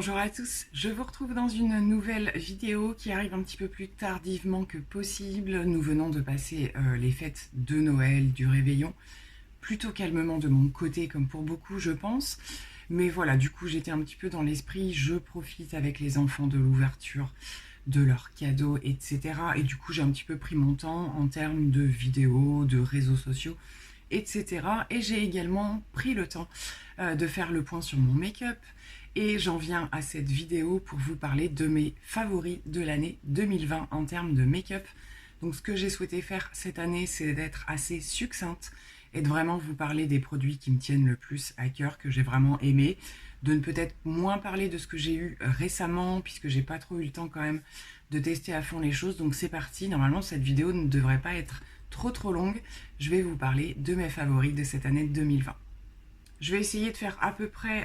Bonjour à tous, je vous retrouve dans une nouvelle vidéo qui arrive un petit peu plus tardivement que possible. Nous venons de passer les fêtes de Noël, du réveillon, plutôt calmement de mon côté comme pour beaucoup je pense. Mais voilà, du coup j'étais un petit peu dans l'esprit, je profite avec les enfants de l'ouverture de leurs cadeaux, etc. Et du coup j'ai un petit peu pris mon temps en termes de vidéos, de réseaux sociaux, etc. Et j'ai également pris le temps de faire le point sur mon make-up. Et j'en viens à cette vidéo pour vous parler de mes favoris de l'année 2020 en termes de make-up. Donc ce que j'ai souhaité faire cette année, c'est d'être assez succincte et de vraiment vous parler des produits qui me tiennent le plus à cœur, que j'ai vraiment aimé, de ne peut-être moins parler de ce que j'ai eu récemment, puisque j'ai pas trop eu le temps quand même de tester à fond les choses. Donc c'est parti, normalement cette vidéo ne devrait pas être trop longue. Je vais vous parler de mes favoris de cette année 2020. Je vais essayer de faire à peu près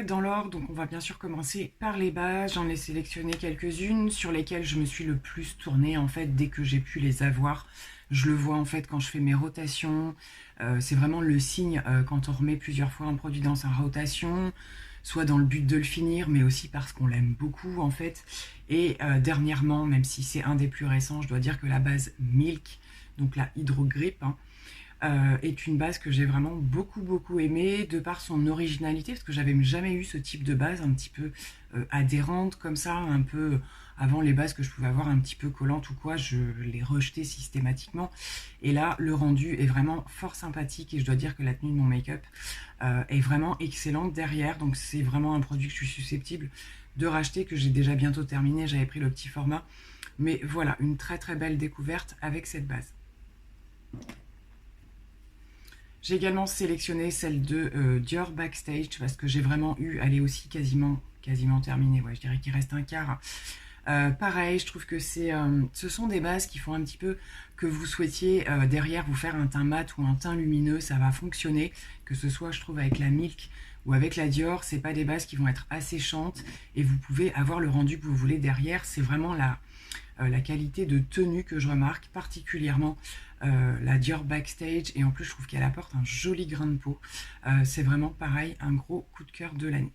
dans l'ordre. Donc on va bien sûr commencer par les bases. J'en ai sélectionné quelques-unes sur lesquelles je me suis le plus tournée en fait dès que j'ai pu les avoir. Je le vois en fait quand je fais mes rotations. C'est vraiment le signe quand on remet plusieurs fois un produit dans sa rotation, soit dans le but de le finir, mais aussi parce qu'on l'aime beaucoup en fait. Et dernièrement, même si c'est un des plus récents, je dois dire que la base Milk, donc la Hydro Grip, est une base que j'ai vraiment beaucoup aimée de par son originalité, parce que j'avais jamais eu ce type de base un petit peu adhérente comme ça, un peu avant les bases que je pouvais avoir un petit peu collantes ou quoi, je les rejetais systématiquement. Et là, le rendu est vraiment fort sympathique et je dois dire que la tenue de mon make-up est vraiment excellente derrière. Donc c'est vraiment un produit que je suis susceptible de racheter, que j'ai déjà bientôt terminé. J'avais pris le petit format. Mais voilà, une très belle découverte avec cette base. J'ai également sélectionné celle de Dior Backstage parce que j'ai vraiment eu, elle est aussi quasiment terminée, ouais, je dirais qu'il reste un quart. Pareil, je trouve que ce sont des bases qui font un petit peu que vous souhaitiez derrière vous faire un teint mat ou un teint lumineux, ça va fonctionner, que ce soit je trouve avec la Milk ou avec la Dior, c'est pas des bases qui vont être asséchantes et vous pouvez avoir le rendu que vous voulez derrière. C'est vraiment la qualité de tenue que je remarque particulièrement la Dior Backstage, et en plus je trouve qu'elle apporte un joli grain de peau. C'est vraiment pareil, un gros coup de cœur de l'année.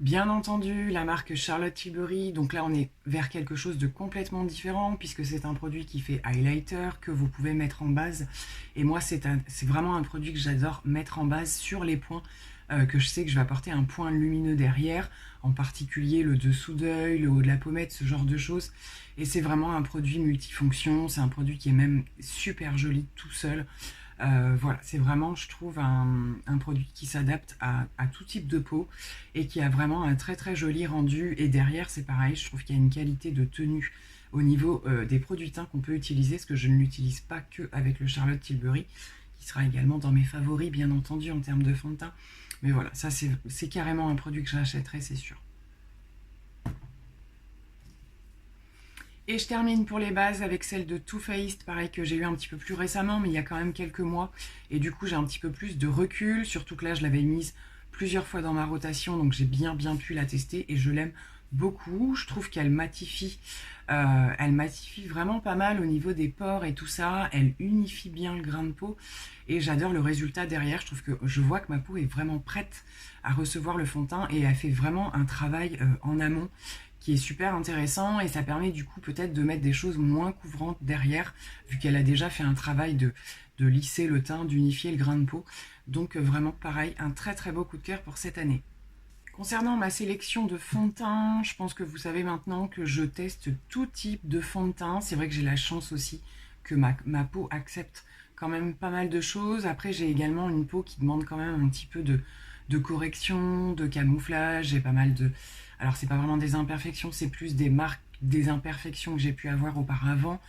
Bien entendu, la marque Charlotte Tilbury, donc là on est vers quelque chose de complètement différent puisque c'est un produit qui fait highlighter que vous pouvez mettre en base, et moi c'est vraiment un produit que j'adore mettre en base sur les points que je sais que je vais apporter un point lumineux derrière, en particulier le dessous d'œil, le haut de la pommette, ce genre de choses. Et c'est vraiment un produit multifonction, c'est un produit qui est même super joli tout seul. Voilà, c'est vraiment, je trouve, un produit qui s'adapte à tout type de peau et qui a vraiment un très joli rendu. Et derrière, c'est pareil, je trouve qu'il y a une qualité de tenue au niveau des produits teints qu'on peut utiliser, parce que je ne l'utilise pas que avec le Charlotte Tilbury, qui sera également dans mes favoris, bien entendu, en termes de fond de teint. Mais voilà, ça c'est carrément un produit que j'achèterai, c'est sûr. Et je termine pour les bases avec celle de Too Faced, pareil, que j'ai eu un petit peu plus récemment, mais il y a quand même quelques mois. Et du coup, j'ai un petit peu plus de recul, surtout que là, je l'avais mise plusieurs fois dans ma rotation, donc j'ai bien pu la tester et je l'aime beaucoup. Je trouve qu'elle matifie vraiment pas mal au niveau des pores et tout ça. Elle unifie bien le grain de peau et j'adore le résultat derrière. Je trouve que je vois que ma peau est vraiment prête à recevoir le fond de teint et elle fait vraiment un travail en amont qui est super intéressant, et ça permet du coup peut-être de mettre des choses moins couvrantes derrière, vu qu'elle a déjà fait un travail de lisser le teint, d'unifier le grain de peau. Donc vraiment pareil, un très beau coup de cœur pour cette année. Concernant ma sélection de fond de teint, je pense que vous savez maintenant que je teste tout type de fond de teint. C'est vrai que j'ai la chance aussi que ma peau accepte quand même pas mal de choses. Après, j'ai également une peau qui demande quand même un petit peu de correction, de camouflage. J'ai pas mal de... Alors, c'est pas vraiment des imperfections, c'est plus des marques des imperfections que j'ai pu avoir auparavant.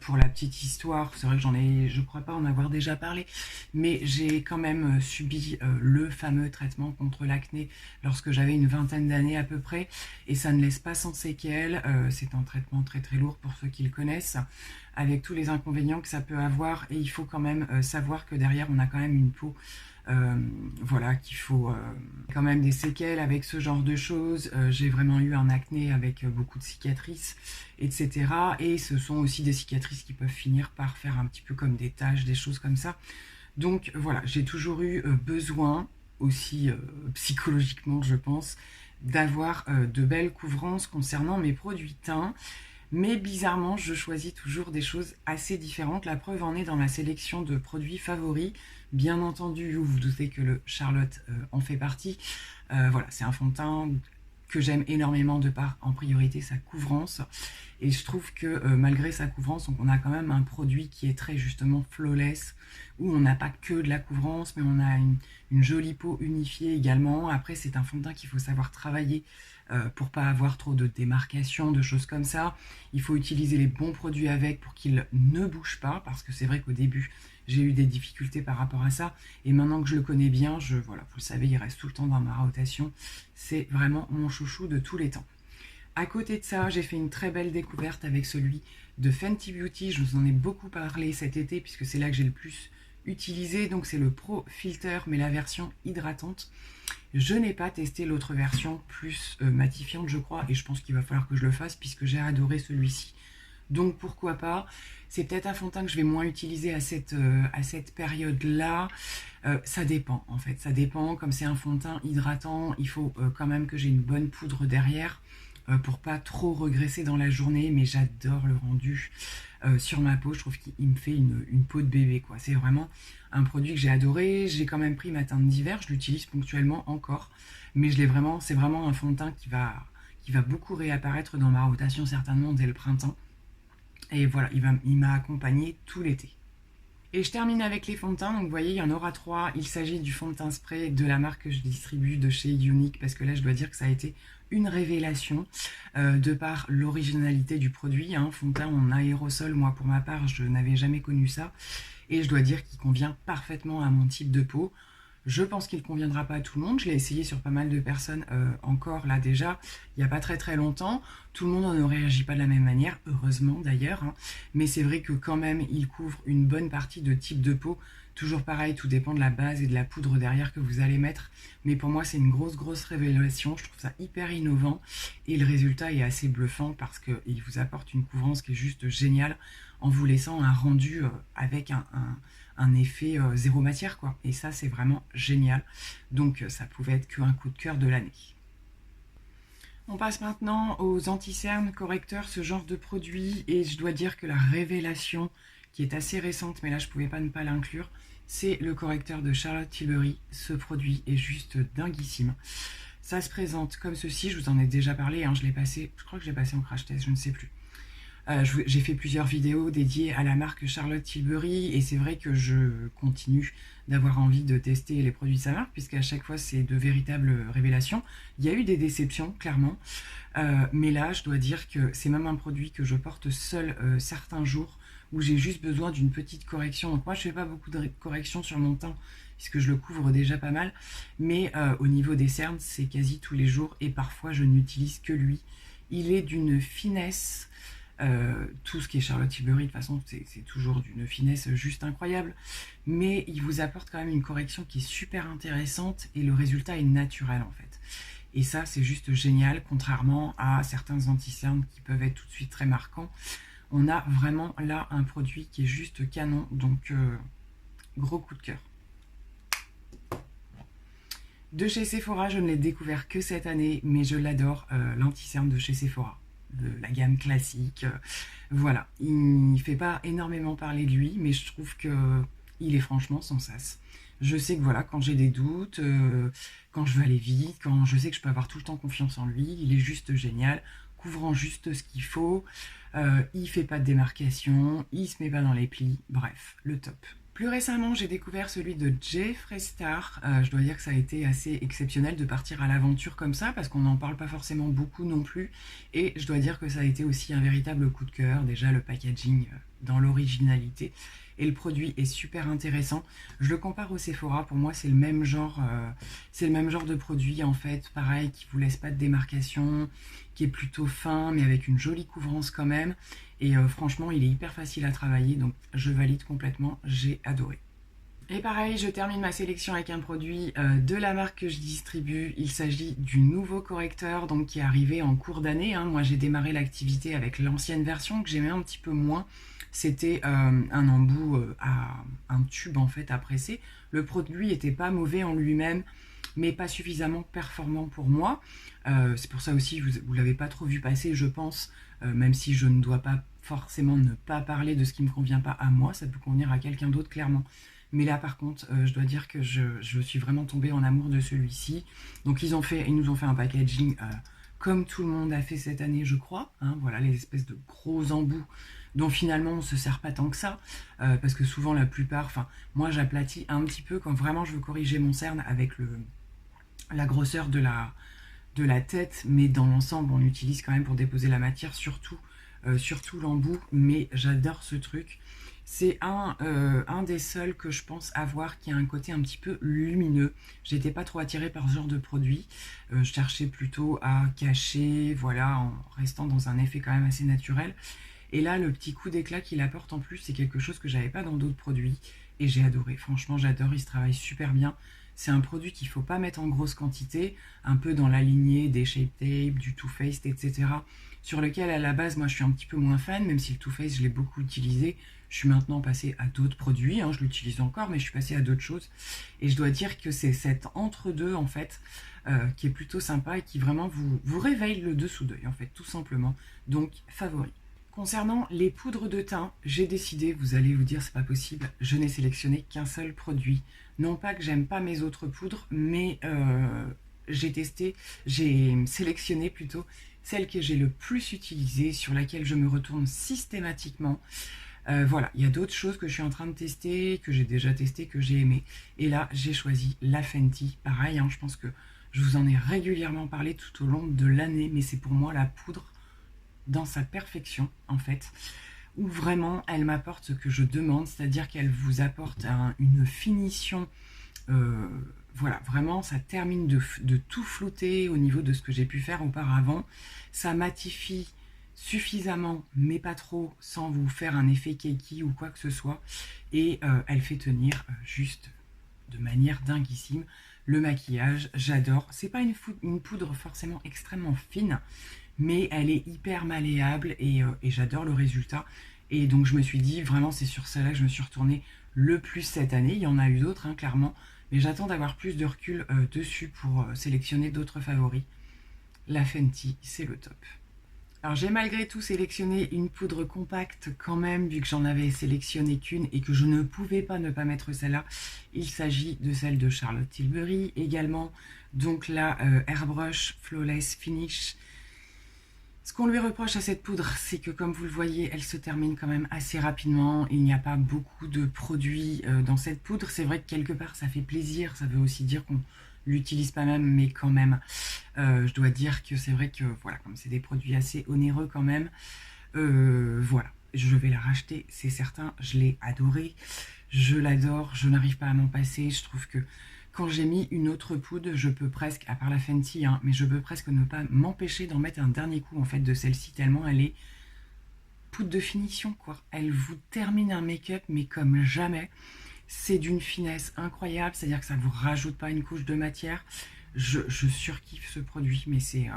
Pour la petite histoire, c'est vrai que je crois pas en avoir déjà parlé, mais j'ai quand même subi le fameux traitement contre l'acné lorsque j'avais une vingtaine d'années à peu près, et ça ne laisse pas sans séquelles. C'est un traitement très lourd pour ceux qui le connaissent, avec tous les inconvénients que ça peut avoir, et il faut quand même savoir que derrière on a quand même une peau voilà, qu'il faut quand même des séquelles avec ce genre de choses. J'ai vraiment eu un acné avec beaucoup de cicatrices, etc. Et ce sont aussi des cicatrices qui peuvent finir par faire un petit peu comme des taches, des choses comme ça. Donc voilà, j'ai toujours eu besoin, aussi psychologiquement je pense, d'avoir de belles couvrances concernant mes produits teints. Mais bizarrement, je choisis toujours des choses assez différentes. La preuve en est dans ma sélection de produits favoris. Bien entendu, vous vous doutez que le Charlotte en fait partie. Voilà, c'est un fond de teint que j'aime énormément de par en priorité sa couvrance. Et je trouve que malgré sa couvrance, on a quand même un produit qui est très justement flawless, où on n'a pas que de la couvrance, mais on a une jolie peau unifiée également. Après, c'est un fond de teint qu'il faut savoir travailler pour pas avoir trop de démarcation, de choses comme ça. Il faut utiliser les bons produits avec pour qu'ils ne bougent pas, parce que c'est vrai qu'au début, j'ai eu des difficultés par rapport à ça. Et maintenant que je le connais bien, voilà, vous le savez, il reste tout le temps dans ma rotation. C'est vraiment mon chouchou de tous les temps. À côté de ça, j'ai fait une très belle découverte avec celui de Fenty Beauty. Je vous en ai beaucoup parlé cet été puisque c'est là que j'ai le plus utilisé. Donc c'est le Pro Filter, mais la version hydratante. Je n'ai pas testé l'autre version plus matifiante, je crois, et je pense qu'il va falloir que je le fasse puisque j'ai adoré celui-ci. Donc pourquoi pas. C'est peut-être un fond de teint que je vais moins utiliser à cette période-là. Ça dépend en fait, ça dépend. Comme c'est un fond de teint hydratant, il faut quand même que j'ai une bonne poudre derrière pour pas trop regresser dans la journée. Mais j'adore le rendu sur ma peau. Je trouve qu'il me fait une peau de bébé, quoi. C'est vraiment un produit que j'ai adoré. J'ai quand même pris ma teinte d'hiver, je l'utilise ponctuellement encore. Mais c'est vraiment un fond de teint qui va beaucoup réapparaître dans ma rotation certainement dès le printemps. Et voilà, il m'a accompagné tout l'été. Et je termine avec les fonds de teint. Donc vous voyez, il y en aura 3. Il s'agit du fond de teint spray de la marque que je distribue de chez Unique, parce que là, je dois dire que ça a été une révélation de par l'originalité du produit. Fond de teint en aérosol, moi pour ma part, je n'avais jamais connu ça. Et je dois dire qu'il convient parfaitement à mon type de peau. Je pense qu'il ne conviendra pas à tout le monde. Je l'ai essayé sur pas mal de personnes encore là déjà, il n'y a pas très très longtemps. Tout le monde ne réagit pas de la même manière, heureusement d'ailleurs. Mais c'est vrai que quand même, il couvre une bonne partie de type de peau. Toujours pareil, tout dépend de la base et de la poudre derrière que vous allez mettre. Mais pour moi, c'est une grosse révélation. Je trouve ça hyper innovant. Et le résultat est assez bluffant parce qu'il vous apporte une couvrance qui est juste géniale en vous laissant un rendu avec un effet zéro matière, quoi. Et ça, c'est vraiment génial. Donc, ça pouvait être qu'un coup de cœur de l'année. On passe maintenant aux anti-cernes correcteurs, ce genre de produit. Et je dois dire que la révélation, qui est assez récente, mais là, je ne pouvais pas ne pas l'inclure, c'est le correcteur de Charlotte Tilbury. Ce produit est juste dinguissime. Ça se présente comme ceci. Je vous en ai déjà parlé. Je crois que je l'ai passé en crash test, je ne sais plus. J'ai fait plusieurs vidéos dédiées à la marque Charlotte Tilbury et c'est vrai que je continue d'avoir envie de tester les produits de sa marque puisqu'à chaque fois c'est de véritables révélations. Il y a eu des déceptions clairement, mais là je dois dire que c'est même un produit que je porte seul certains jours où j'ai juste besoin d'une petite correction. Donc moi je fais pas beaucoup de corrections sur mon teint puisque je le couvre déjà pas mal, mais au niveau des cernes c'est quasi tous les jours et parfois je n'utilise que lui. Il est d'une finesse. Tout ce qui est Charlotte Tilbury, de toute façon, c'est toujours d'une finesse juste incroyable. Mais il vous apporte quand même une correction qui est super intéressante et le résultat est naturel en fait. Et ça, c'est juste génial, contrairement à certains anti-cernes qui peuvent être tout de suite très marquants. On a vraiment là un produit qui est juste canon, donc gros coup de cœur. De chez Sephora, je ne l'ai découvert que cette année, mais je l'adore, l'anti-cerne de chez Sephora. De la gamme classique, voilà, il ne fait pas énormément parler de lui, mais je trouve qu'il est franchement sans sas. Je sais que voilà, quand j'ai des doutes, quand je veux aller vite, quand je sais que je peux avoir tout le temps confiance en lui, il est juste génial, couvrant juste ce qu'il faut, il fait pas de démarcation, il se met pas dans les plis, bref, le top. Plus récemment, j'ai découvert celui de Jeffree Star. Je dois dire que ça a été assez exceptionnel de partir à l'aventure comme ça, parce qu'on n'en parle pas forcément beaucoup non plus. Et je dois dire que ça a été aussi un véritable coup de cœur. Déjà, le packaging dans l'originalité. Et le produit est super intéressant. Je le compare au Sephora. Pour moi, c'est le même genre de produit, en fait. Pareil, qui vous laisse pas de démarcation, qui est plutôt fin, mais avec une jolie couvrance quand même. Et franchement, il est hyper facile à travailler, donc je valide complètement, j'ai adoré. Et pareil, je termine ma sélection avec un produit de la marque que je distribue. Il s'agit du nouveau correcteur donc, qui est arrivé en cours d'année. Moi, j'ai démarré l'activité avec l'ancienne version que j'aimais un petit peu moins. C'était un embout à un tube en fait à presser. Le produit n'était pas mauvais en lui-même. mais pas suffisamment performant pour moi. C'est pour ça aussi, vous l'avez pas trop vu passer, je pense, même si je ne dois pas forcément ne pas parler de ce qui me convient pas à moi, ça peut convenir à quelqu'un d'autre clairement. Mais là par contre, je dois dire que je suis vraiment tombée en amour de celui-ci. Donc ils nous ont fait un packaging comme tout le monde a fait cette année, je crois. Hein, voilà, les espèces de gros embouts dont finalement on se sert pas tant que ça, parce que souvent la plupart, enfin moi j'aplatis un petit peu quand vraiment je veux corriger mon cerne avec la grosseur de la tête, mais dans l'ensemble on l'utilise quand même pour déposer la matière, surtout l'embout, mais j'adore ce truc. C'est un des seuls que je pense avoir qui a un côté un petit peu lumineux. J'étais pas trop attirée par ce genre de produit. Je cherchais plutôt à cacher, voilà, en restant dans un effet quand même assez naturel. Et là, le petit coup d'éclat qu'il apporte en plus, c'est quelque chose que j'avais pas dans d'autres produits. Et j'ai adoré. Franchement, j'adore. Il se travaille super bien. C'est un produit qu'il faut pas mettre en grosse quantité, un peu dans la lignée des Shape Tape, du Too Faced, etc. Sur lequel, à la base, moi, je suis un petit peu moins fan, même si le Too Faced, je l'ai beaucoup utilisé. Je suis maintenant passée à d'autres produits. Hein, je l'utilise encore, mais je suis passée à d'autres choses. Et je dois dire que c'est cet entre-deux, en fait, qui est plutôt sympa et qui vraiment vous réveille le dessous d'œil, en fait, tout simplement. Donc, favori. Concernant les poudres de teint, j'ai décidé, vous allez vous dire c'est pas possible, je n'ai sélectionné qu'un seul produit. Non pas que j'aime pas mes autres poudres, mais j'ai sélectionné plutôt celle que j'ai le plus utilisée, sur laquelle je me retourne systématiquement. Voilà, il y a d'autres choses que je suis en train de tester, que j'ai déjà testé, que j'ai aimé. Et là, j'ai choisi la Fenty. Pareil, hein, je pense que je vous en ai régulièrement parlé tout au long de l'année, mais c'est pour moi la poudre dans sa perfection en fait, où vraiment elle m'apporte ce que je demande, c'est-à-dire qu'elle vous apporte une finition, voilà, vraiment ça termine de tout flouter au niveau de ce que j'ai pu faire auparavant, ça matifie suffisamment mais pas trop sans vous faire un effet cakey ou quoi que ce soit, et elle fait tenir juste de manière dinguissime le maquillage. J'adore, c'est pas une poudre forcément extrêmement fine, mais elle est hyper malléable et j'adore le résultat. Et donc je me suis dit, vraiment c'est sur celle-là que je me suis retournée le plus cette année. Il y en a eu d'autres, hein, clairement, mais j'attends d'avoir plus de recul dessus pour sélectionner d'autres favoris. La Fenty, c'est le top. Alors j'ai malgré tout sélectionné une poudre compacte quand même, vu que j'en avais sélectionné qu'une et que je ne pouvais pas ne pas mettre celle-là. Il s'agit de celle de Charlotte Tilbury également, donc la Airbrush Flawless Finish. Ce qu'on lui reproche à cette poudre, c'est que comme vous le voyez, elle se termine quand même assez rapidement. Il n'y a pas beaucoup de produits dans cette poudre. C'est vrai que quelque part, ça fait plaisir. Ça veut aussi dire qu'on l'utilise pas même, mais quand même. Je dois dire que c'est vrai que, voilà, comme c'est des produits assez onéreux quand même, voilà. Je vais la racheter, c'est certain. Je l'ai adorée. Je l'adore. Je n'arrive pas à m'en passer. Je trouve que quand j'ai mis une autre poudre, je peux presque, à part la Fenty, hein, mais je peux presque ne pas m'empêcher d'en mettre un dernier coup en fait de celle-ci, tellement elle est poudre de finition quoi. Elle vous termine un make-up mais comme jamais. C'est d'une finesse incroyable, c'est-à-dire que ça ne vous rajoute pas une couche de matière. Je surkiffe ce produit, mais c'est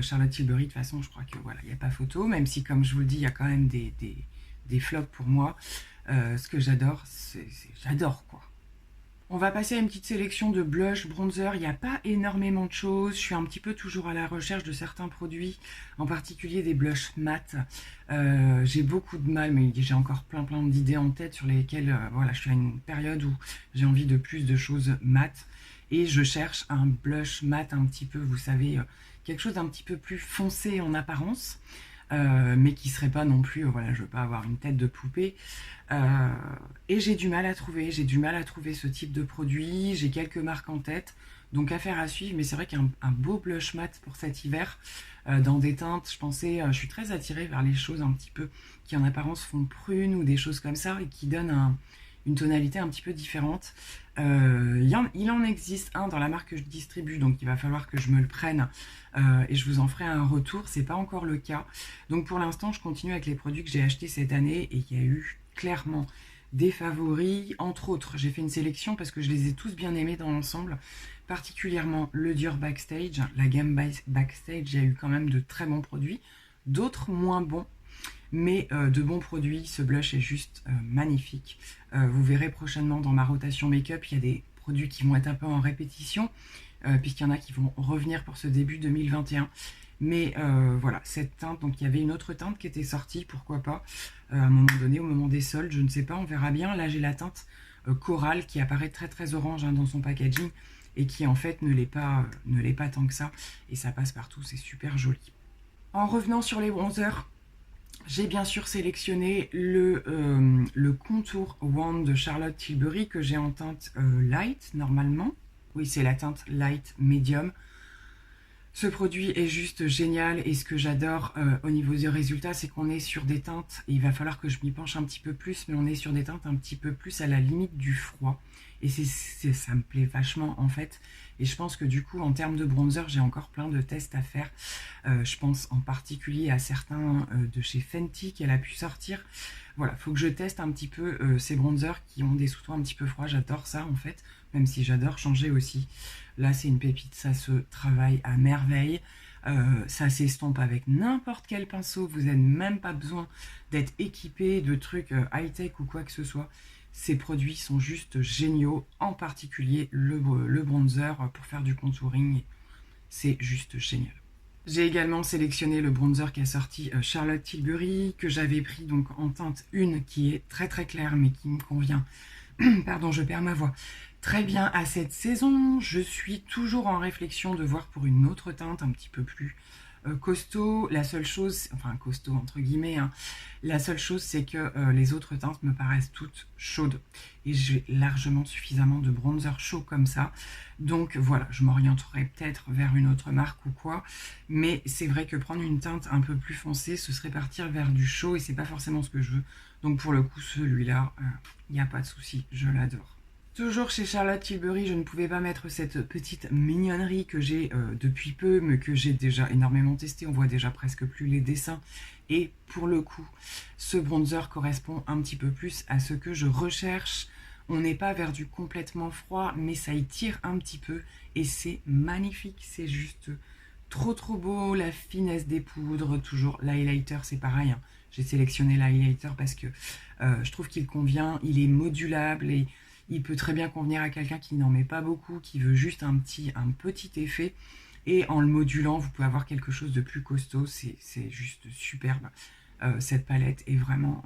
Charlotte Tilbury, de toute façon je crois que voilà, il n'y a pas photo, même si comme je vous le dis, il y a quand même des flops pour moi. Ce que j'adore, j'adore quoi. On va passer à une petite sélection de blush, bronzer. Il n'y a pas énormément de choses. Je suis un petit peu toujours à la recherche de certains produits, en particulier des blushs mat. J'ai beaucoup de mal, mais j'ai encore plein d'idées en tête sur lesquelles voilà, je suis à une période où j'ai envie de plus de choses mat. Et je cherche un blush mat un petit peu, vous savez, quelque chose d'un petit peu plus foncé en apparence. Mais qui serait pas non plus, voilà, je veux pas avoir une tête de poupée. Et j'ai du mal à trouver ce type de produit. J'ai quelques marques en tête, donc affaire à suivre. Mais c'est vrai qu'un beau blush mat pour cet hiver, dans des teintes, je suis très attirée vers les choses un petit peu qui en apparence font prune ou des choses comme ça et qui donnent une tonalité un petit peu différente. Il en existe un dans la marque que je distribue, donc il va falloir que je me le prenne et je vous en ferai un retour. C'est pas encore le cas, donc pour l'instant je continue avec les produits que j'ai achetés cette année et il y a eu clairement des favoris. Entre autres, j'ai fait une sélection parce que je les ai tous bien aimés dans l'ensemble, particulièrement le Dior Backstage, la gamme Backstage. Il y a eu quand même de très bons produits, d'autres moins bons, mais de bons produits. Ce blush est juste magnifique. Vous verrez prochainement dans ma rotation make-up, il y a des produits qui vont être un peu en répétition, puisqu'il y en a qui vont revenir pour ce début 2021. Mais voilà, cette teinte, donc il y avait une autre teinte qui était sortie, pourquoi pas, à un moment donné, au moment des soldes, je ne sais pas, on verra bien. Là, j'ai la teinte Coral qui apparaît très très orange dans son packaging et qui en fait ne l'est pas tant que ça. Et ça passe partout, c'est super joli. En revenant sur les bronzers, j'ai bien sûr sélectionné le Contour Wand de Charlotte Tilbury que j'ai en teinte light normalement. Oui, c'est la teinte light medium. Ce produit est juste génial et ce que j'adore au niveau des résultats, c'est qu'on est sur des teintes, et il va falloir que je m'y penche un petit peu plus, mais on est sur des teintes un petit peu plus à la limite du froid. Et ça me plaît vachement en fait. Et je pense que du coup, en termes de bronzer, j'ai encore plein de tests à faire. Je pense en particulier à certains de chez Fenty qu'elle a pu sortir. Voilà, il faut que je teste un petit peu ces bronzers qui ont des sous-tons un petit peu froids. J'adore ça en fait, même si j'adore changer aussi. Là, c'est une pépite, ça se travaille à merveille. Ça s'estompe avec n'importe quel pinceau. Vous n'avez même pas besoin d'être équipé de trucs high-tech ou quoi que ce soit. Ces produits sont juste géniaux, en particulier le bronzer pour faire du contouring. C'est juste génial. J'ai également sélectionné le bronzer qu'a sorti Charlotte Tilbury, que j'avais pris donc en teinte 1 qui est très très claire mais qui me convient. Pardon, je perds ma voix. Très bien à cette saison. Je suis toujours en réflexion de voir pour une autre teinte un petit peu plus costaud. La seule chose, enfin costaud entre guillemets, hein, la seule chose c'est que les autres teintes me paraissent toutes chaudes. Et j'ai largement suffisamment de bronzer chaud comme ça. Donc voilà, je m'orienterai peut-être vers une autre marque ou quoi. Mais c'est vrai que prendre une teinte un peu plus foncée, ce serait partir vers du chaud et c'est pas forcément ce que je veux. Donc pour le coup, celui-là, il n'y a pas de souci, je l'adore. Toujours chez Charlotte Tilbury, je ne pouvais pas mettre cette petite mignonnerie que j'ai depuis peu, mais que j'ai déjà énormément testé. On voit déjà presque plus les dessins. Et pour le coup, ce bronzer correspond un petit peu plus à ce que je recherche. On n'est pas vers du complètement froid, mais ça y tire un petit peu. Et c'est magnifique, c'est juste trop trop beau. La finesse des poudres, toujours l'highlighter, c'est pareil. Hein. J'ai sélectionné l'highlighter parce que je trouve qu'il convient, il est modulable et il peut très bien convenir à quelqu'un qui n'en met pas beaucoup, qui veut juste un petit effet. Et en le modulant, vous pouvez avoir quelque chose de plus costaud. C'est juste superbe. Cette palette est vraiment...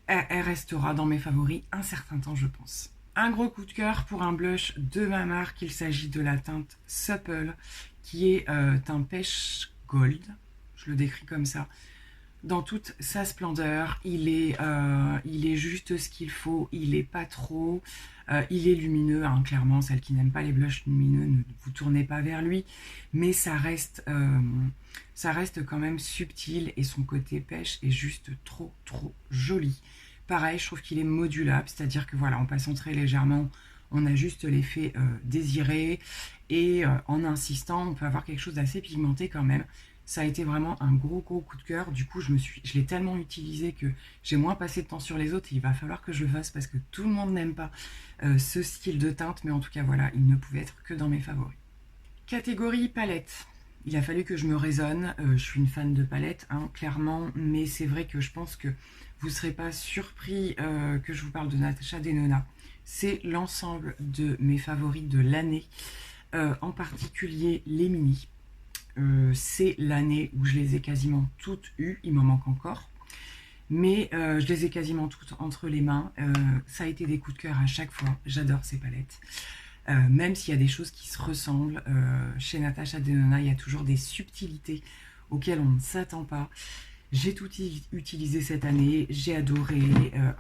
elle restera dans mes favoris un certain temps, je pense. Un gros coup de cœur pour un blush de ma marque. Il s'agit de la teinte Supple, qui est un pêche gold. Je le décris comme ça. Dans toute sa splendeur, il est juste ce qu'il faut, il est pas trop, il est lumineux, hein, clairement, celles qui n'aiment pas les blushs lumineux, ne vous tournez pas vers lui, mais ça reste quand même subtil et son côté pêche est juste trop trop joli. Pareil, je trouve qu'il est modulable, c'est-à-dire que voilà, en passant très légèrement, on a juste l'effet désiré et en insistant, on peut avoir quelque chose d'assez pigmenté quand même. Ça a été vraiment un gros coup de cœur. Du coup, je l'ai tellement utilisé que j'ai moins passé de temps sur les autres. Et il va falloir que je le fasse parce que tout le monde n'aime pas ce style de teinte. Mais en tout cas, voilà, il ne pouvait être que dans mes favoris. Catégorie palette. Il a fallu que je me raisonne. Je suis une fan de palette, hein, clairement. Mais c'est vrai que je pense que vous ne serez pas surpris que je vous parle de Natasha Denona. C'est l'ensemble de mes favoris de l'année. En particulier les mini. C'est l'année où je les ai quasiment toutes eues, il m'en manque encore, mais je les ai quasiment toutes entre les mains. Ça a été des coups de cœur à chaque fois, j'adore ces palettes. Même s'il y a des choses qui se ressemblent, chez Natasha Denona, il y a toujours des subtilités auxquelles on ne s'attend pas. J'ai tout utilisé cette année, j'ai adoré,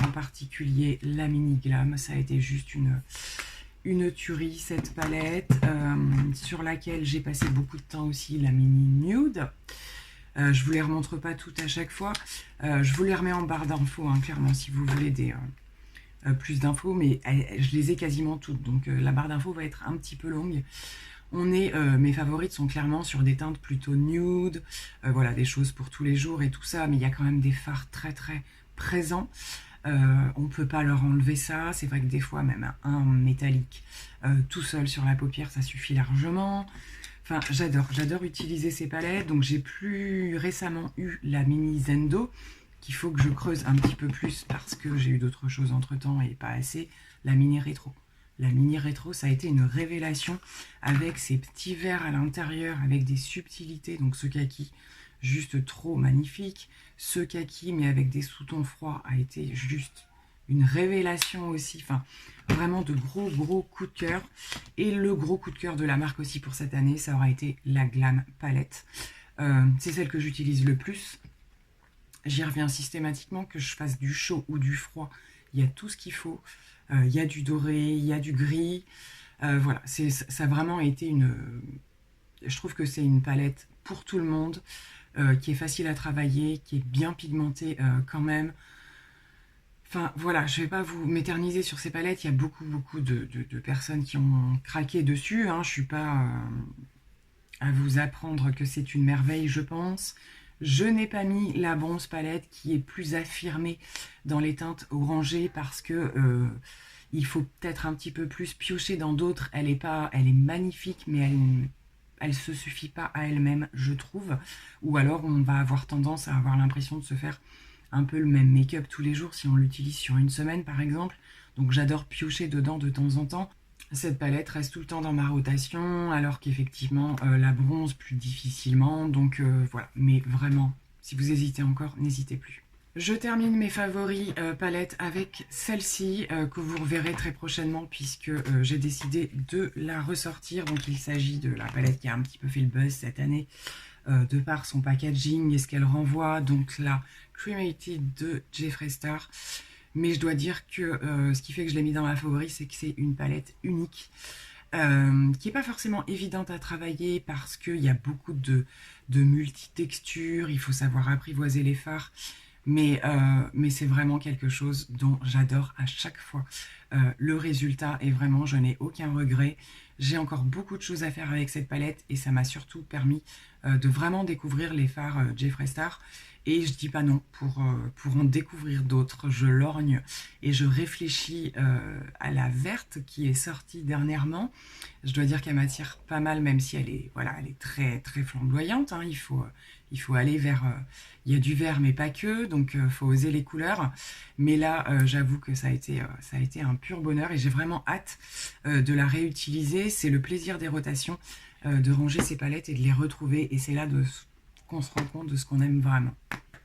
en particulier la mini glam, ça a été juste une tuerie cette palette, sur laquelle j'ai passé beaucoup de temps aussi, la mini nude. Je vous les remontre pas toutes à chaque fois, je vous les remets en barre d'infos, hein, clairement si vous voulez plus d'infos, mais je les ai quasiment toutes, donc la barre d'infos va être un petit peu longue. Mes favorites sont clairement sur des teintes plutôt nude, voilà, des choses pour tous les jours et tout ça, mais il y a quand même des fards très très présents. On ne peut pas leur enlever ça, c'est vrai que des fois même un métallique tout seul sur la paupière ça suffit largement. Enfin j'adore utiliser ces palettes, donc j'ai plus récemment eu la mini Zendo qu'il faut que je creuse un petit peu plus parce que j'ai eu d'autres choses entre temps et pas assez, la mini rétro. la mini rétro, ça a été une révélation avec ces petits verres à l'intérieur, avec des subtilités. Donc ce kaki, juste trop magnifique. Ce kaki, mais avec des sous-tons froids, a été juste une révélation aussi. Enfin, vraiment de gros coups de cœur. Et le gros coup de cœur de la marque aussi pour cette année, ça aura été la Glam palette. C'est celle que j'utilise le plus. J'y reviens systématiquement, que je fasse du chaud ou du froid. Il y a tout ce qu'il faut. Il y a du doré, il y a du gris. Voilà, ça a vraiment été une... Je trouve que c'est une palette pour tout le monde, qui est facile à travailler, qui est bien pigmentée quand même. Enfin voilà, je ne vais pas vous m'éterniser sur ces palettes. Il y a beaucoup de personnes qui ont craqué dessus. Hein. Je ne suis pas à vous apprendre que c'est une merveille, je pense. Je n'ai pas mis la bronze palette qui est plus affirmée dans les teintes orangées parce que il faut peut-être un petit peu plus piocher dans d'autres. Elle est magnifique, mais elle se suffit pas à elle-même, je trouve. Ou alors on va avoir tendance à avoir l'impression de se faire un peu le même make-up tous les jours si on l'utilise sur une semaine par exemple. Donc j'adore piocher dedans de temps en temps. Cette palette reste tout le temps dans ma rotation, alors qu'effectivement la bronze plus difficilement. Donc voilà, mais vraiment, si vous hésitez encore, n'hésitez plus. Je termine mes favoris palettes avec celle-ci que vous reverrez très prochainement puisque j'ai décidé de la ressortir. Donc il s'agit de la palette qui a un petit peu fait le buzz cette année de par son packaging et ce qu'elle renvoie. Donc la Cremated de Jeffree Star. Mais je dois dire que ce qui fait que je l'ai mis dans ma favori, c'est que c'est une palette unique. Qui n'est pas forcément évidente à travailler parce qu'il y a beaucoup de multi-textures, il faut savoir apprivoiser les fards. Mais c'est vraiment quelque chose dont j'adore à chaque fois le résultat et vraiment je n'ai aucun regret. J'ai encore beaucoup de choses à faire avec cette palette et ça m'a surtout permis de vraiment découvrir les fards Jeffree Star. Et je dis pas non pour en découvrir d'autres. Je lorgne et je réfléchis à la verte qui est sortie dernièrement. Je dois dire qu'elle m'attire pas mal, même si elle est, voilà, elle est très flamboyante. Hein. Il faut aller vers... il y a du vert, mais pas que, donc il faut oser les couleurs. Mais là, j'avoue que ça a été un pur bonheur et j'ai vraiment hâte de la réutiliser. C'est le plaisir des rotations, de ranger ces palettes et de les retrouver. Et c'est là qu'on se rend compte de ce qu'on aime vraiment.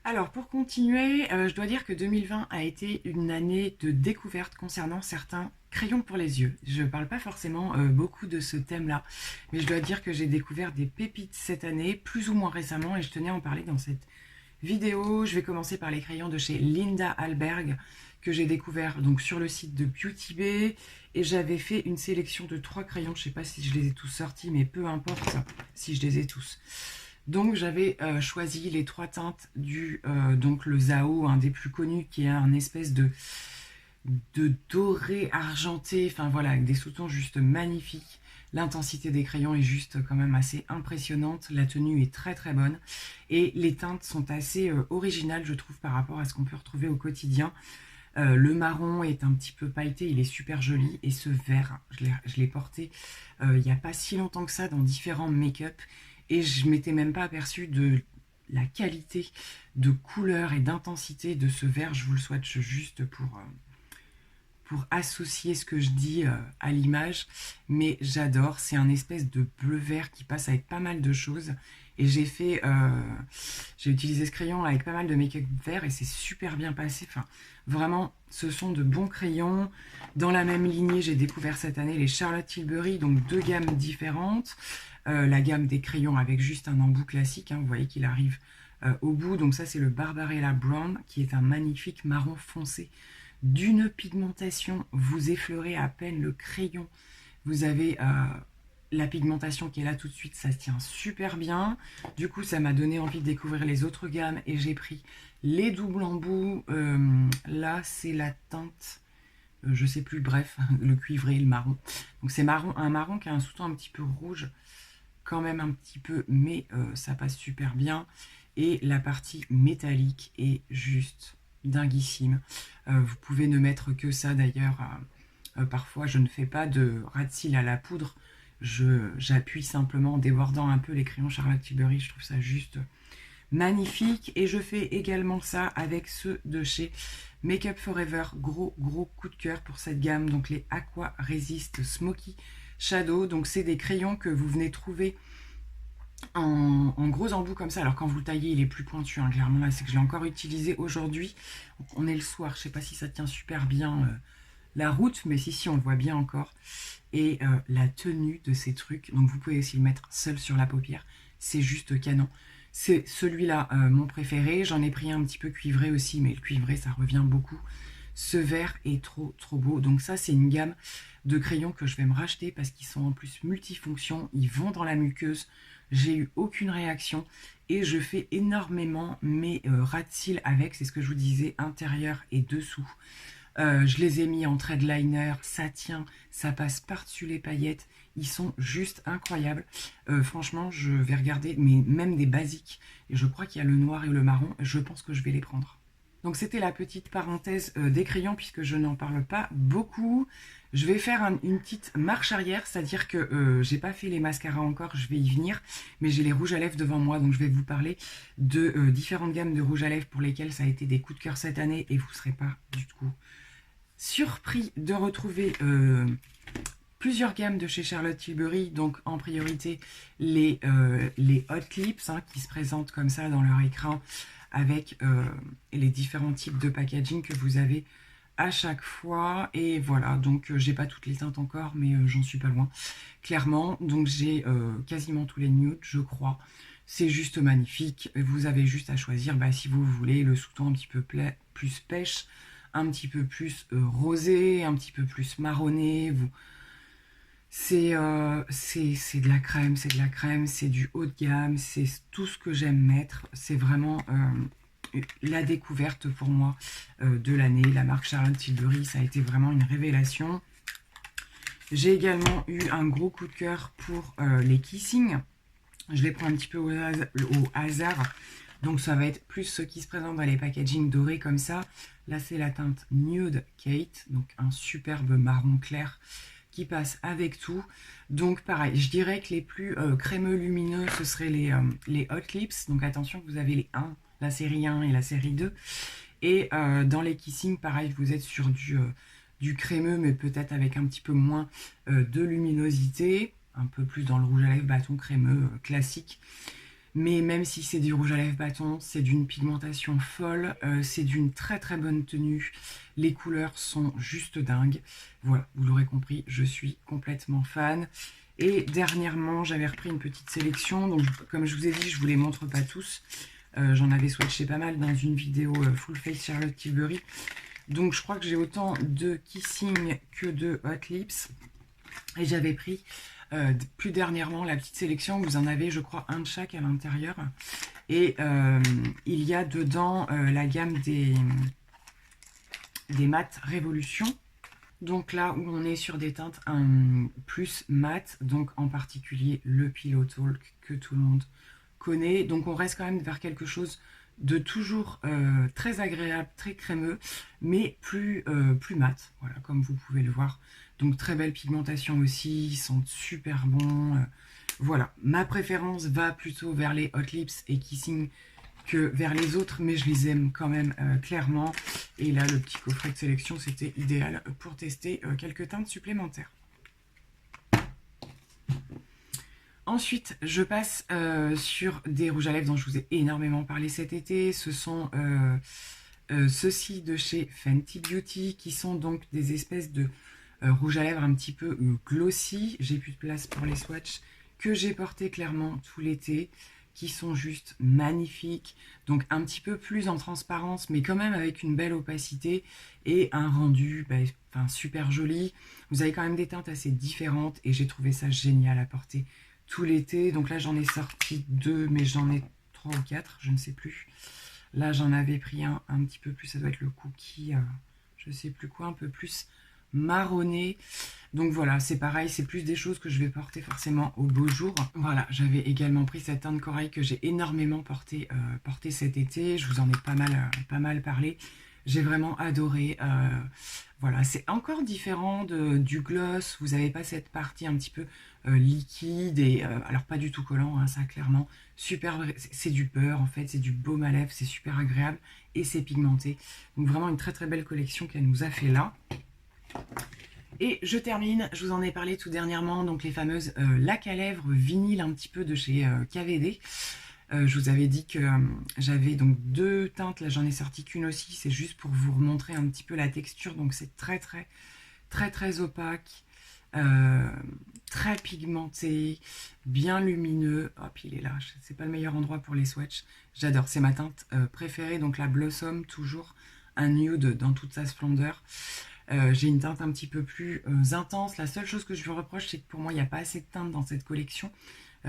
Alors pour continuer, je dois dire que 2020 a été une année de découverte concernant certains crayons pour les yeux. Je ne parle pas forcément beaucoup de ce thème-là, mais je dois dire que j'ai découvert des pépites cette année, plus ou moins récemment, et je tenais à en parler dans cette vidéo. Je vais commencer par les crayons de chez Linda Alberg, que j'ai découvert donc sur le site de Beauty Bay, et j'avais fait une sélection de 3 crayons. Je ne sais pas si je les ai tous sortis, mais peu importe si je les ai tous. Donc j'avais choisi les 3 teintes du donc le Zao, un des plus connus, qui est un espèce de doré argenté, enfin voilà, avec des sous-tons juste magnifiques. L'intensité des crayons est juste quand même assez impressionnante, la tenue est très bonne et les teintes sont assez originales, je trouve, par rapport à ce qu'on peut retrouver au quotidien. Le marron est un petit peu pailleté, il est super joli, et ce vert, je l'ai porté il n'y a pas si longtemps que ça dans différents make-up. Et je ne m'étais même pas aperçue de la qualité de couleur et d'intensité de ce vert. Je vous le souhaite juste pour associer ce que je dis à l'image. Mais j'adore, c'est un espèce de bleu-vert qui passe avec pas mal de choses. Et j'ai utilisé ce crayon avec pas mal de make-up vert et c'est super bien passé. Enfin, vraiment, ce sont de bons crayons. Dans la même lignée, j'ai découvert cette année les Charlotte Tilbury, donc 2 gammes différentes. La gamme des crayons avec juste un embout classique, hein, vous voyez qu'il arrive au bout. Donc ça, c'est le Barbarella Brown, qui est un magnifique marron foncé d'une pigmentation. Vous effleurez à peine le crayon. Vous avez la pigmentation qui est là tout de suite, ça se tient super bien. Du coup, ça m'a donné envie de découvrir les autres gammes et j'ai pris les doubles embouts. Là, c'est la teinte... je sais plus, bref, le cuivré, le marron. Donc c'est un marron qui a un sous-ton un petit peu rouge, quand même un petit peu, mais ça passe super bien. Et la partie métallique est juste dinguissime. Vous pouvez ne mettre que ça d'ailleurs. Parfois, je ne fais pas de ras de cils à la poudre. J'appuie simplement en débordant un peu les crayons Charlotte Tilbury. Je trouve ça juste magnifique. Et je fais également ça avec ceux de chez Makeup Forever. Gros coup de cœur pour cette gamme. Donc les Aqua Resist Smoky Shadow. Donc c'est des crayons que vous venez trouver en gros embout comme ça. Alors quand vous le taillez, il est plus pointu, hein, clairement. Là, c'est que je l'ai encore utilisé aujourd'hui. On est le soir, je sais pas si ça tient super bien la route, mais si, on le voit bien encore. Et la tenue de ces trucs, donc vous pouvez aussi le mettre seul sur la paupière, c'est juste canon. C'est celui-là mon préféré. J'en ai pris un petit peu cuivré aussi, mais le cuivré, ça revient beaucoup. Ce vert est trop beau. Donc ça, c'est une gamme de crayons que je vais me racheter parce qu'ils sont en plus multifonctions. Ils vont dans la muqueuse. J'ai eu aucune réaction et je fais énormément mes ras de cils avec. C'est ce que je vous disais, intérieur et dessous. Je les ai mis en thread liner, ça tient, ça passe par-dessus les paillettes. Ils sont juste incroyables. Franchement, je vais regarder, mais même des basiques. Et je crois qu'il y a le noir et le marron. Je pense que je vais les prendre. Donc c'était la petite parenthèse des crayons puisque je n'en parle pas beaucoup. Je vais faire une petite marche arrière, c'est-à-dire que j'ai pas fait les mascaras encore, je vais y venir, mais j'ai les rouges à lèvres devant moi, donc je vais vous parler de différentes gammes de rouges à lèvres pour lesquelles ça a été des coups de cœur cette année et vous ne serez pas du tout surpris de retrouver plusieurs gammes de chez Charlotte Tilbury. Donc en priorité les Hot Lips hein, qui se présentent comme ça dans leur écran avec les différents types de packaging que vous avez à chaque fois. Et voilà, donc j'ai pas toutes les teintes encore, mais j'en suis pas loin, clairement. Donc j'ai quasiment tous les nudes, je crois. C'est juste magnifique. Vous avez juste à choisir si vous voulez le sous-ton un petit peu plus pêche, un petit peu plus rosé, un petit peu plus marronné. C'est de la crème, c'est de la crème, c'est du haut de gamme, c'est tout ce que j'aime mettre. C'est vraiment la découverte pour moi de l'année. La marque Charlotte Tilbury, ça a été vraiment une révélation. J'ai également eu un gros coup de cœur pour les Kissing. Je les prends un petit peu au hasard. Donc ça va être plus ceux qui se présentent dans les packaging dorés comme ça. Là c'est la teinte Nude Kate, donc un superbe marron clair qui passe avec tout. Donc pareil, je dirais que les plus crémeux lumineux, ce seraient les Hot Lips. Donc attention, vous avez les 1, la série 1 et la série 2. Et dans les Kissing, pareil, vous êtes sur du crémeux, mais peut-être avec un petit peu moins de luminosité. Un peu plus dans le rouge à lèvres bâton crémeux classique. Mais même si c'est du rouge à lèvres bâton, c'est d'une pigmentation folle, c'est d'une très bonne tenue. Les couleurs sont juste dingues. Voilà, vous l'aurez compris, je suis complètement fan. Et dernièrement, j'avais repris une petite sélection. Donc, comme je vous ai dit, je ne vous les montre pas tous. J'en avais swatché pas mal dans une vidéo Full Face Charlotte Tilbury. Donc, je crois que j'ai autant de Kissing que de Hot Lips. Et j'avais pris plus dernièrement la petite sélection. Vous en avez, je crois, un de chaque à l'intérieur. Et il y a dedans la gamme des mat Révolution. Donc là où on est sur des teintes plus mat, donc en particulier le Pillow Talk que tout le monde connaît. Donc on reste quand même vers quelque chose de toujours très agréable, très crémeux, mais plus mat, voilà, comme vous pouvez le voir. Donc très belle pigmentation aussi, ils sentent super bon. Voilà, ma préférence va plutôt vers les Hot Lips et Kissing que vers les autres, mais je les aime quand même clairement. Et là, le petit coffret de sélection, c'était idéal pour tester quelques teintes supplémentaires. Ensuite, je passe sur des rouges à lèvres dont je vous ai énormément parlé cet été. Ce sont ceux-ci de chez Fenty Beauty, qui sont donc des espèces de rouge à lèvres un petit peu glossy. J'ai plus de place pour les swatchs que j'ai porté clairement tout l'été, qui sont juste magnifiques. Donc un petit peu plus en transparence, mais quand même avec une belle opacité et un rendu super joli. Vous avez quand même des teintes assez différentes et j'ai trouvé ça génial à porter tout l'été. Donc là j'en ai sorti 2, mais j'en ai 3 ou 4, je ne sais plus. Là j'en avais pris un petit peu plus, ça doit être le cookie, je sais plus quoi, un peu plus marronné. Donc voilà, c'est pareil, c'est plus des choses que je vais porter forcément au beau jour. Voilà, j'avais également pris cette teinte corail que j'ai énormément porté cet été. Je vous en ai pas mal parlé. J'ai vraiment adoré. Voilà, c'est encore différent du gloss. Vous n'avez pas cette partie un petit peu liquide et alors pas du tout collant, hein, ça clairement. Super, c'est du beurre en fait, c'est du baume à lèvres, c'est super agréable et c'est pigmenté. Donc vraiment une très très belle collection qu'elle nous a fait là. Et je termine, je vous en ai parlé tout dernièrement, donc les fameuses lacs à lèvres vinyle un petit peu de chez KVD. Je vous avais dit que j'avais donc 2 teintes, là j'en ai sorti qu'une aussi, c'est juste pour vous remontrer un petit peu la texture, donc c'est très très très très opaque, très pigmenté, bien lumineux. Hop, il est là, c'est pas le meilleur endroit pour les swatchs, j'adore, c'est ma teinte préférée, donc la Blossom, toujours un nude dans toute sa splendeur. J'ai une teinte un petit peu plus intense. La seule chose que je lui reproche, c'est que pour moi, il n'y a pas assez de teintes dans cette collection.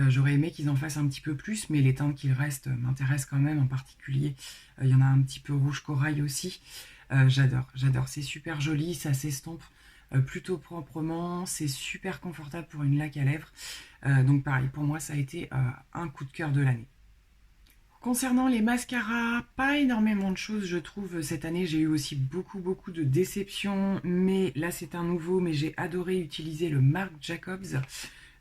J'aurais aimé qu'ils en fassent un petit peu plus, mais les teintes qu'il reste m'intéressent quand même. En particulier, il y en a un petit peu rouge corail aussi. J'adore, j'adore. C'est super joli, ça s'estompe plutôt proprement. C'est super confortable pour une laque à lèvres. Donc pareil, pour moi, ça a été un coup de cœur de l'année. Concernant les mascaras, pas énormément de choses je trouve cette année. J'ai eu aussi beaucoup de déceptions, mais là c'est un nouveau, mais j'ai adoré utiliser le Marc Jacobs.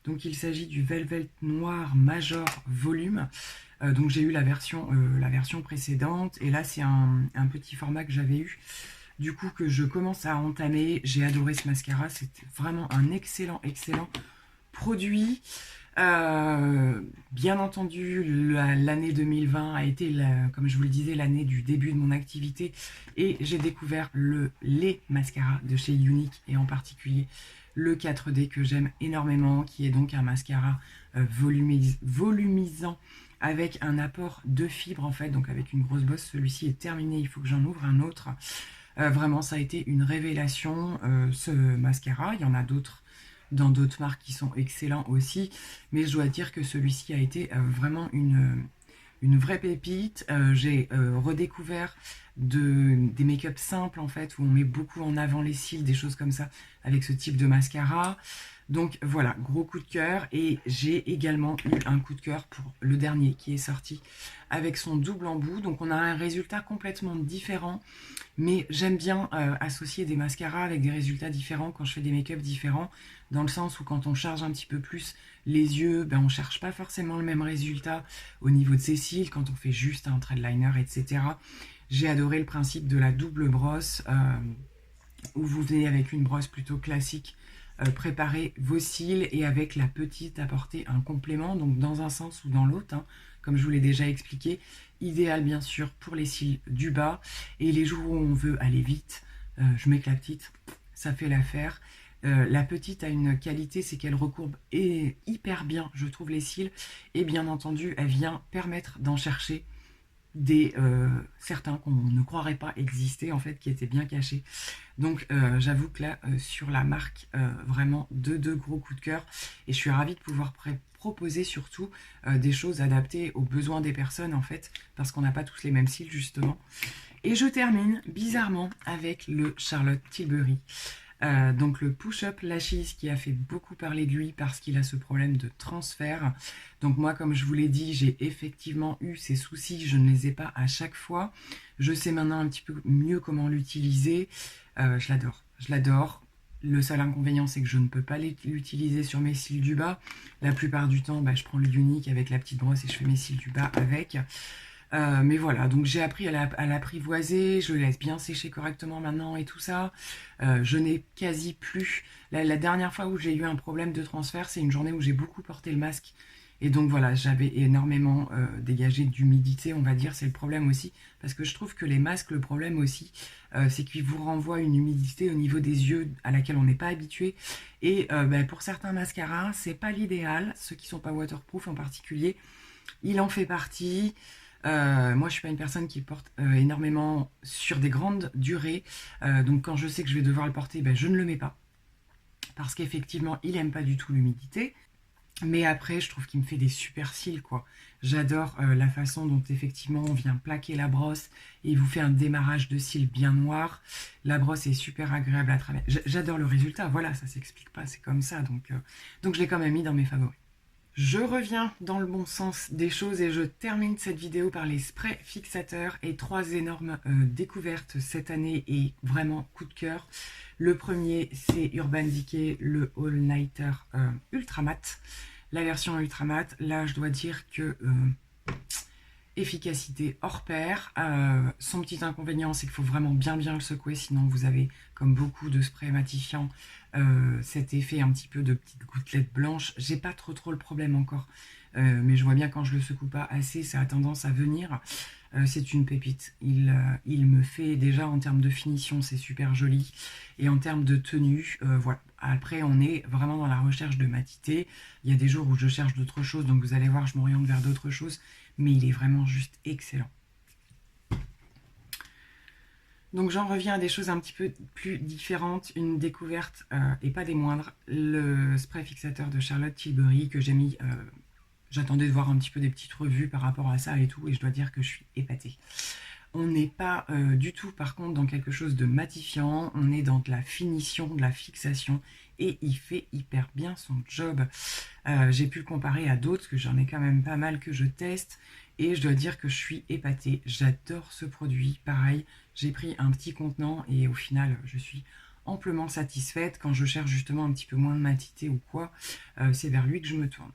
Donc il s'agit du Velvet Noir Major Volume. Donc j'ai eu la version précédente, et là c'est un petit format que j'avais eu. Du coup que je commence à entamer. J'ai adoré ce mascara, c'était vraiment un excellent produit. Bien entendu, l'année 2020 a été, comme je vous le disais, l'année du début de mon activité, et j'ai découvert les mascaras de chez Younique, et en particulier le 4D que j'aime énormément, qui est donc un mascara volumisant avec un apport de fibres en fait, donc avec une grosse bosse. Celui-ci est terminé, il faut que j'en ouvre un autre. Vraiment, ça a été une révélation, ce mascara. Il y en a d'autres dans d'autres marques qui sont excellents aussi, mais je dois dire que celui-ci a été vraiment une vraie pépite. J'ai redécouvert des make-up simples en fait, où on met beaucoup en avant les cils, des choses comme ça, avec ce type de mascara. Donc voilà, gros coup de cœur. Et j'ai également eu un coup de cœur pour le dernier qui est sorti avec son double embout. Donc on a un résultat complètement différent, mais j'aime bien associer des mascaras avec des résultats différents quand je fais des make-up différents, dans le sens où quand on charge un petit peu plus les yeux, ben on cherche pas forcément le même résultat au niveau de ses cils, quand on fait juste un trait de liner, etc. J'ai adoré le principe de la double brosse, où vous venez avec une brosse plutôt classique, préparer vos cils, et avec la petite apporter un complément, donc dans un sens ou dans l'autre, hein, comme je vous l'ai déjà expliqué. Idéal bien sûr pour les cils du bas, et les jours où on veut aller vite, je mets que la petite, ça fait l'affaire. La petite a une qualité, c'est qu'elle recourbe hyper bien, je trouve, les cils, et bien entendu elle vient permettre d'en chercher certains qu'on ne croirait pas exister en fait, qui étaient bien cachés. Donc j'avoue que là sur la marque, vraiment deux gros coups de cœur, et je suis ravie de pouvoir proposer surtout des choses adaptées aux besoins des personnes en fait, parce qu'on n'a pas tous les mêmes cils justement. Et je termine bizarrement avec le Charlotte Tilbury. Donc le Push-Up Lashes, qui a fait beaucoup parler de lui parce qu'il a ce problème de transfert. Donc moi, comme je vous l'ai dit, j'ai effectivement eu ces soucis, je ne les ai pas à chaque fois. Je sais maintenant un petit peu mieux comment l'utiliser. Je l'adore. Le seul inconvénient, c'est que je ne peux pas l'utiliser sur mes cils du bas. La plupart du temps, je prends le Younique avec la petite brosse et je fais mes cils du bas avec. Mais voilà, donc j'ai appris à l'apprivoiser, je le laisse bien sécher correctement maintenant et tout ça. Je n'ai quasi plus... La dernière fois où j'ai eu un problème de transfert, c'est une journée où j'ai beaucoup porté le masque. Et donc voilà, j'avais énormément dégagé d'humidité, on va dire. C'est le problème aussi, parce que je trouve que les masques, le problème aussi, c'est qu'ils vous renvoient une humidité au niveau des yeux à laquelle on n'est pas habitué. Et pour certains mascaras, c'est pas l'idéal, ceux qui sont pas waterproof en particulier. Il en fait partie. Moi je suis pas une personne qui porte énormément sur des grandes durées, donc quand je sais que je vais devoir le porter, je ne le mets pas, parce qu'effectivement il aime pas du tout l'humidité. Mais après je trouve qu'il me fait des super cils quoi. J'adore la façon dont effectivement on vient plaquer la brosse et il vous fait un démarrage de cils bien noir. La brosse est super agréable à travailler. J'adore le résultat, voilà, ça s'explique pas, c'est comme ça, donc je l'ai quand même mis dans mes favoris. Je reviens dans le bon sens des choses et je termine cette vidéo par les sprays fixateurs et 3 énormes découvertes cette année et vraiment coup de cœur. Le premier, c'est Urban Decay, le All Nighter Ultra Matte. La version Ultra Matte, là je dois dire que efficacité hors pair. Son petit inconvénient, c'est qu'il faut vraiment bien le secouer, sinon vous avez, comme beaucoup de sprays matifiants, cet effet un petit peu de petites gouttelettes blanches. J'ai pas trop le problème encore, mais je vois bien quand je le secoue pas assez, ça a tendance à venir. C'est une pépite. Il me fait déjà en termes de finition, c'est super joli, et en termes de tenue, voilà. Après, on est vraiment dans la recherche de matité. Il y a des jours où je cherche d'autres choses, donc vous allez voir, je m'oriente vers d'autres choses, mais il est vraiment juste excellent. Donc j'en reviens à des choses un petit peu plus différentes, une découverte et pas des moindres, le spray fixateur de Charlotte Tilbury que j'ai mis, j'attendais de voir un petit peu des petites revues par rapport à ça et tout, et je dois dire que je suis épatée. On n'est pas du tout par contre dans quelque chose de matifiant, on est dans de la finition, de la fixation, et il fait hyper bien son job. J'ai pu le comparer à d'autres, parce que j'en ai quand même pas mal que je teste, et je dois dire que je suis épatée. J'adore ce produit, pareil, j'ai pris un petit contenant, et au final, je suis amplement satisfaite. Quand je cherche justement un petit peu moins de matité ou quoi, c'est vers lui que je me tourne.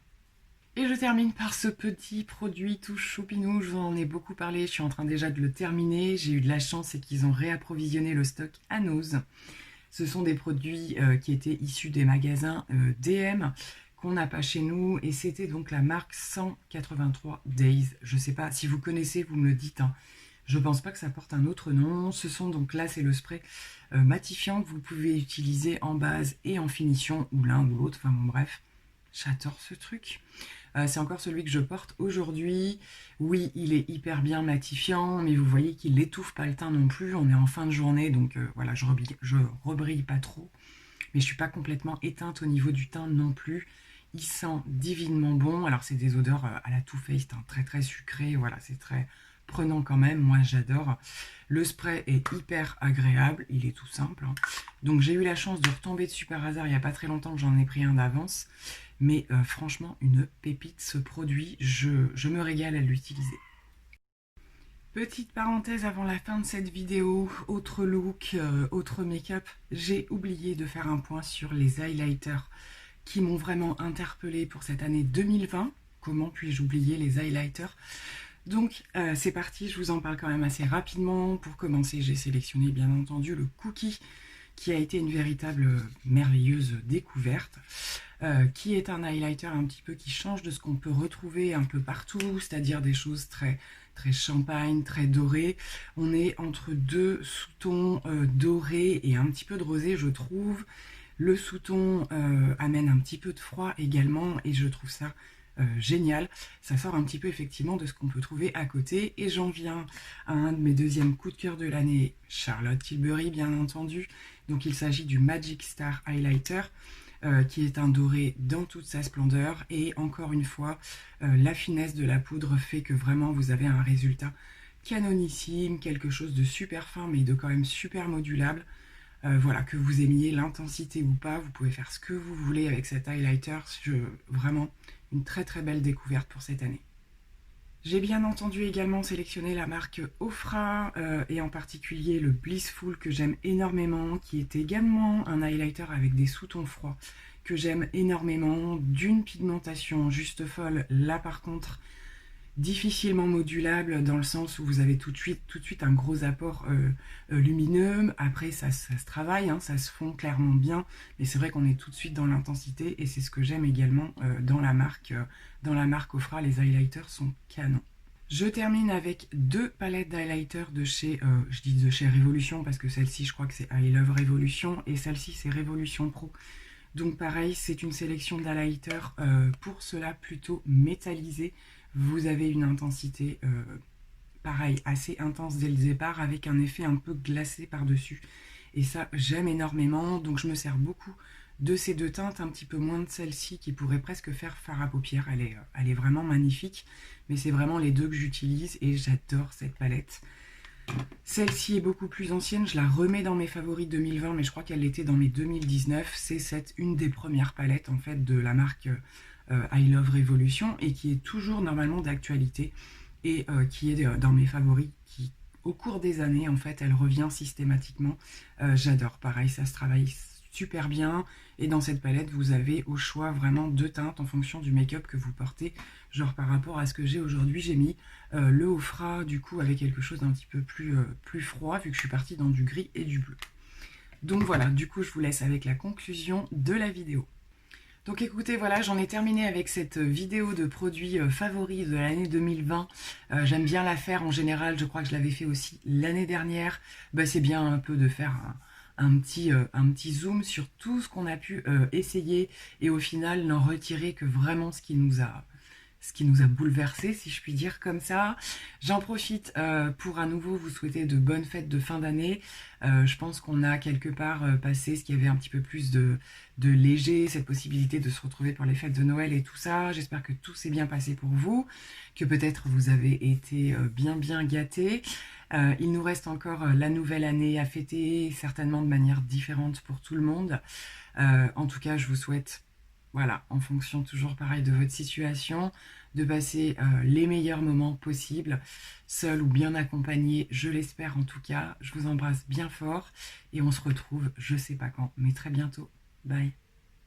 Et je termine par ce petit produit tout choupinou, je vous en ai beaucoup parlé, je suis en train déjà de le terminer. J'ai eu de la chance, c'est qu'ils ont réapprovisionné le stock à Nose. Ce sont des produits qui étaient issus des magasins DM qu'on n'a pas chez nous, et c'était donc la marque 183 Days. Je ne sais pas si vous connaissez, vous me le dites, hein. Je pense pas que ça porte un autre nom. Ce sont donc, là c'est le spray matifiant que vous pouvez utiliser en base et en finition, ou l'un ou l'autre, enfin bon bref. J'adore ce truc. C'est encore celui que je porte aujourd'hui. Oui, il est hyper bien matifiant, mais vous voyez qu'il n'étouffe pas le teint non plus. On est en fin de journée, donc voilà, je rebrille pas trop. Mais je suis pas complètement éteinte au niveau du teint non plus. Il sent divinement bon. Alors c'est des odeurs à la Too Faced, hein, très sucré. Voilà, c'est très prenant quand même. Moi, j'adore. Le spray est hyper agréable. Il est tout simple, hein. Donc j'ai eu la chance de retomber dessus par hasard il n'y a pas très longtemps, que j'en ai pris un d'avance. Mais franchement, une pépite, ce produit, je me régale à l'utiliser. Petite parenthèse avant la fin de cette vidéo, autre look, autre make-up, j'ai oublié de faire un point sur les highlighters qui m'ont vraiment interpellée pour cette année 2020. Comment puis-je oublier les highlighters? Donc c'est parti, je vous en parle quand même assez rapidement. Pour commencer, j'ai sélectionné bien entendu le Cookie, qui a été une véritable merveilleuse découverte, qui est un highlighter un petit peu qui change de ce qu'on peut retrouver un peu partout, c'est-à-dire des choses très champagne, très dorées. On est entre deux sous-tons dorés et un petit peu de rosé, je trouve. Le sous-ton amène un petit peu de froid également, et je trouve ça génial. Ça sort un petit peu effectivement de ce qu'on peut trouver à côté, et j'en viens à un de mes deuxièmes coups de cœur de l'année, Charlotte Tilbury bien entendu. Donc il s'agit du Magic Star Highlighter, qui est un doré dans toute sa splendeur, et encore une fois la finesse de la poudre fait que vraiment vous avez un résultat canonissime, quelque chose de super fin mais de quand même super modulable. Voilà, que vous aimiez l'intensité ou pas, vous pouvez faire ce que vous voulez avec cet highlighter. Vraiment une très belle découverte pour cette année. J'ai bien entendu également sélectionné la marque Ofra, et en particulier le Blissful que j'aime énormément, qui est également un highlighter avec des sous-tons froids que j'aime énormément, d'une pigmentation juste folle. Là par contre, difficilement modulable dans le sens où vous avez tout de suite un gros apport lumineux. Après ça se travaille, hein, ça se fond clairement bien, mais c'est vrai qu'on est tout de suite dans l'intensité, et c'est ce que j'aime également dans la marque Ofra. Les highlighters sont canons. Je termine avec deux palettes d'highlighters de chez, je dis de chez Révolution parce que celle-ci je crois que c'est I Love Révolution, et celle-ci c'est Révolution Pro. Donc pareil, c'est une sélection d'highlighters pour cela plutôt métallisé. Vous avez une intensité, pareil, assez intense dès le départ, avec un effet un peu glacé par-dessus. Et ça, j'aime énormément. Donc je me sers beaucoup de ces deux teintes, un petit peu moins de celle-ci, qui pourrait presque faire fard à paupières. Elle est vraiment magnifique. Mais c'est vraiment les deux que j'utilise, et j'adore cette palette. Celle-ci est beaucoup plus ancienne, je la remets dans mes favoris 2020, mais je crois qu'elle était dans mes 2019. C'est une des premières palettes en fait de la marque I Love Révolution et qui est toujours normalement d'actualité et qui est dans mes favoris, qui au cours des années en fait elle revient systématiquement. J'adore, pareil, ça se travaille super bien et dans cette palette vous avez au choix vraiment deux teintes en fonction du make-up que vous portez. Genre par rapport à ce que j'ai aujourd'hui, j'ai mis le haut fras du coup avec quelque chose d'un petit peu plus froid vu que je suis partie dans du gris et du bleu. Donc voilà, du coup je vous laisse avec la conclusion de la vidéo. Donc écoutez, voilà, j'en ai terminé avec cette vidéo de produits favoris de l'année 2020. J'aime bien la faire en général, je crois que je l'avais fait aussi l'année dernière. Bah, c'est bien un peu de faire un petit zoom sur tout ce qu'on a pu essayer et au final n'en retirer que vraiment ce qui nous a bouleversé, si je puis dire comme ça. J'en profite pour à nouveau vous souhaiter de bonnes fêtes de fin d'année. Je pense qu'on a quelque part passé ce qui avait un petit peu plus de léger, cette possibilité de se retrouver pour les fêtes de Noël et tout ça. J'espère que tout s'est bien passé pour vous, que peut-être vous avez été bien gâtés. Il nous reste encore la nouvelle année à fêter, certainement de manière différente pour tout le monde. En tout cas, je vous souhaite, voilà, en fonction toujours pareil de votre situation, de passer les meilleurs moments possibles, seul ou bien accompagné, je l'espère en tout cas. Je vous embrasse bien fort et on se retrouve, je sais pas quand, mais très bientôt. Bye.